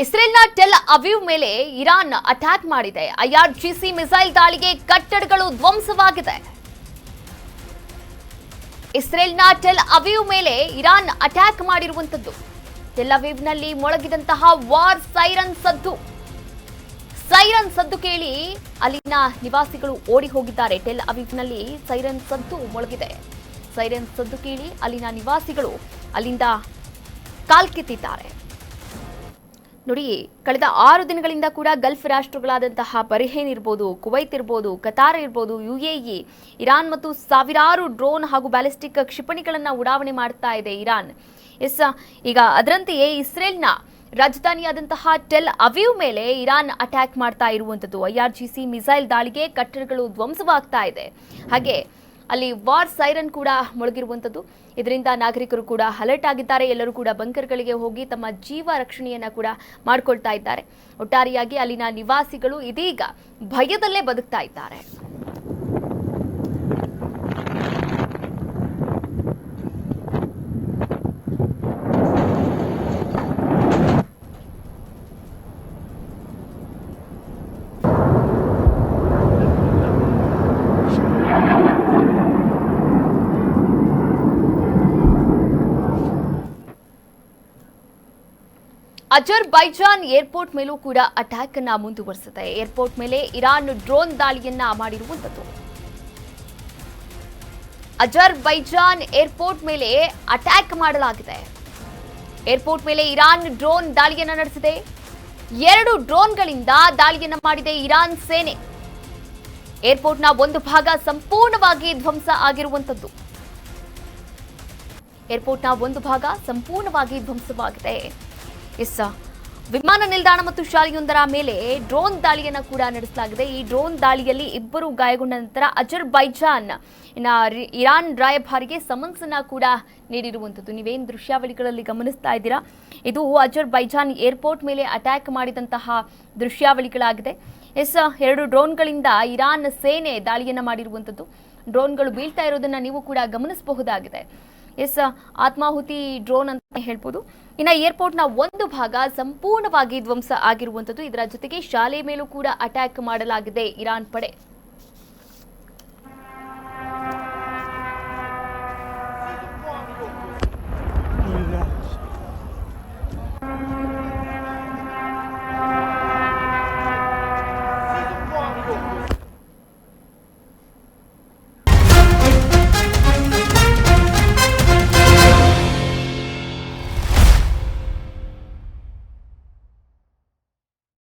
ಇಸ್ರೇಲ್ನ Tel Aviv ಮೇಲೆ Iran attack ಮಾಡಿದೆ. IRGC missile ದಾಳಿಗೆ ಕಟ್ಟಡಗಳು ಧ್ವಂಸವಾಗಿದೆ. ಇಸ್ರೇಲ್ನ ಟೆಲ್ ಅವೀವ್ ಮೇಲೆ ಇರಾನ್ ಅಟ್ಯಾಕ್ ಮಾಡಿರುವಂತದ್ದು. ಟೆಲ್ ಅವೀವ್ನಲ್ಲಿ ಮೊಳಗಿದಂತಹ ವಾರ್ ಸೈರನ್ ಸದ್ದು ಕೇಳಿ ಅಲ್ಲಿನ ನಿವಾಸಿಗಳು ಓಡಿ ಹೋಗಿದ್ದಾರೆ. ಟೆಲ್ ಅವೀವ್ನಲ್ಲಿ ಸೈರನ್ ಸದ್ದು ಮೊಳಗಿದೆ. ಸೈರನ್ ಸದ್ದು ಕೇಳಿ ಅಲ್ಲಿನ ನಿವಾಸಿಗಳು ಅಲ್ಲಿಂದ ಕಾಲ್ಕಿತ್ತಿದ್ದಾರೆ. ನೋಡಿ, ಕಳೆದ 6 ದಿನಗಳಿಂದ ಕೂಡ ಗಲ್ಫ್ ರಾಷ್ಟ್ರಗಳಾದಂತಹ ಬಹ್ರೇನ್ ಇರ್ಬೋದು, ಕುವೈತ್ ಇರ್ಬೋದು, ಕತಾರ್ ಇರ್ಬೋದು, UAE, ಇರಾನ್ ಮತ್ತು ಸಾವಿರಾರು ಡ್ರೋನ್ ಹಾಗೂ ಬ್ಯಾಲಿಸ್ಟಿಕ್ ಕ್ಷಿಪಣಿಗಳನ್ನು ಉಡಾವಣೆ ಮಾಡ್ತಾ ಇದೆ ಇರಾನ್. ಈಗ ಅದರಂತೆಯೇ ಇಸ್ರೇಲ್ನ ರಾಜಧಾನಿಯಾದಂತಹ ಟೆಲ್ ಅವೀವ್ ಮೇಲೆ ಇರಾನ್ ಅಟ್ಯಾಕ್ ಮಾಡ್ತಾ ಇರುವಂತದ್ದು. IRGC ಮಿಸೈಲ್ ದಾಳಿಗೆ ಕಟ್ಟಡಗಳು ಧ್ವಂಸವಾಗ್ತಾ ಇದೆ. ಹಾಗೆ ಅಲ್ಲಿ ವಾರ್ ಸೈರನ್ ಕೂಡ ಮೊಳಗಿರುವಂತದ್ದು. ಇದರಿಂದ ನಾಗರಿಕರು ಕೂಡ ಅಲರ್ಟ್ ಆಗಿದ್ದಾರೆ. ಎಲ್ಲರೂ ಕೂಡ ಬಂಕರ್ಗಳಿಗೆ ಹೋಗಿ ತಮ್ಮ ಜೀವ ರಕ್ಷಣೆಯನ್ನ ಕೂಡ ಮಾಡ್ಕೊಳ್ತಾ ಇದ್ದಾರೆ. ಒಟ್ಟಾರೆಯಾಗಿ ಅಲ್ಲಿನ ನಿವಾಸಿಗಳು ಇದೀಗ ಭಯದಲ್ಲೇ ಬದುಕ್ತಾ ಇದ್ದಾರೆ. ಅಜರ್ಬೈಜಾನ್ ಏರ್ಪೋರ್ಟ್ ಮೇಲೂ ಕೂಡ ಅಟ್ಯಾಕ್ ಅನ್ನ ಮುಂದುವರಿಸಿದೆ. ಏರ್ಪೋರ್ಟ್ ಮೇಲೆ ಇರಾನ್ ಡ್ರೋನ್ ದಾಳಿಯನ್ನ ಮಾಡಿರುವಂತದ್ದು. ಅಜರ್ಬೈಜಾನ್ ಏರ್ಪೋರ್ಟ್ ಮೇಲೆ ಅಟ್ಯಾಕ್ ಮಾಡಲಾಗಿದೆ. ಏರ್ಪೋರ್ಟ್ ಮೇಲೆ ಇರಾನ್ ಡ್ರೋನ್ ದಾಳಿಯನ್ನ ನಡೆಸಿದೆ. 2 ಡ್ರೋನ್ಗಳಿಂದ ದಾಳಿಯನ್ನ ಮಾಡಿದೆ ಇರಾನ್ ಸೇನೆ. ಏರ್ಪೋರ್ಟ್ನ ಒಂದು ಭಾಗ ಸಂಪೂರ್ಣವಾಗಿ ಧ್ವಂಸ ಆಗಿರುವಂತದ್ದು. ಏರ್ಪೋರ್ಟ್ನ ಒಂದು ಭಾಗ ಸಂಪೂರ್ಣವಾಗಿ ಧ್ವಂಸವಾಗಿದೆ. ವಿಮಾನ ನಿಲ್ದಾಣ ಮತ್ತು ಶಾಲೆಯೊಂದರ ಮೇಲೆ ಡ್ರೋನ್ ದಾಳಿಯನ್ನು ಕೂಡ ನಡೆಸಲಾಗಿದೆ. ಈ ಡ್ರೋನ್ ದಾಳಿಯಲ್ಲಿ 2 ಗಾಯಗೊಂಡ ನಂತರ ಅಜರ್ಬೈಜಾನ್ ಇರಾನ್ ರಾಯಭಾರಿಗೆ ಸಮನ್ಸ್ ಅನ್ನ ಕೂಡ ನೀಡಿರುವಂತದ್ದು. ನೀವೇನು ದೃಶ್ಯಾವಳಿಗಳಲ್ಲಿ ಗಮನಿಸ್ತಾ ಇದ್ದೀರಾ, ಇದು ಅಜರ್ಬೈಜಾನ್ ಏರ್ಪೋರ್ಟ್ ಮೇಲೆ ಅಟ್ಯಾಕ್ ಮಾಡಿದಂತಹ ದೃಶ್ಯಾವಳಿಗಳಾಗಿದೆ. 2 ಡ್ರೋನ್ಗಳಿಂದ ಇರಾನ್ ಸೇನೆ ದಾಳಿಯನ್ನ ಮಾಡಿರುವಂತದ್ದು. ಡ್ರೋನ್ಗಳು ಬೀಳ್ತಾ ಇರೋದನ್ನ ನೀವು ಕೂಡ ಗಮನಿಸಬಹುದಾಗಿದೆ. ಆತ್ಮಾಹುತಿ ಡ್ರೋನ್ ಅಂತ ಹೇಳ್ಬೋದು. ಇನ್ನು ಏರ್ಪೋರ್ಟ್ನ ಒಂದು ಭಾಗ ಸಂಪೂರ್ಣವಾಗಿ ಧ್ವಂಸ ಆಗಿರುವಂತದ್ದು. ಇದರ ಜೊತೆಗೆ ಶಾಲೆ ಮೇಲೂ ಕೂಡ ಅಟ್ಯಾಕ್ ಮಾಡಲಾಗಿದೆ ಇರಾನ್ ಪಡೆ.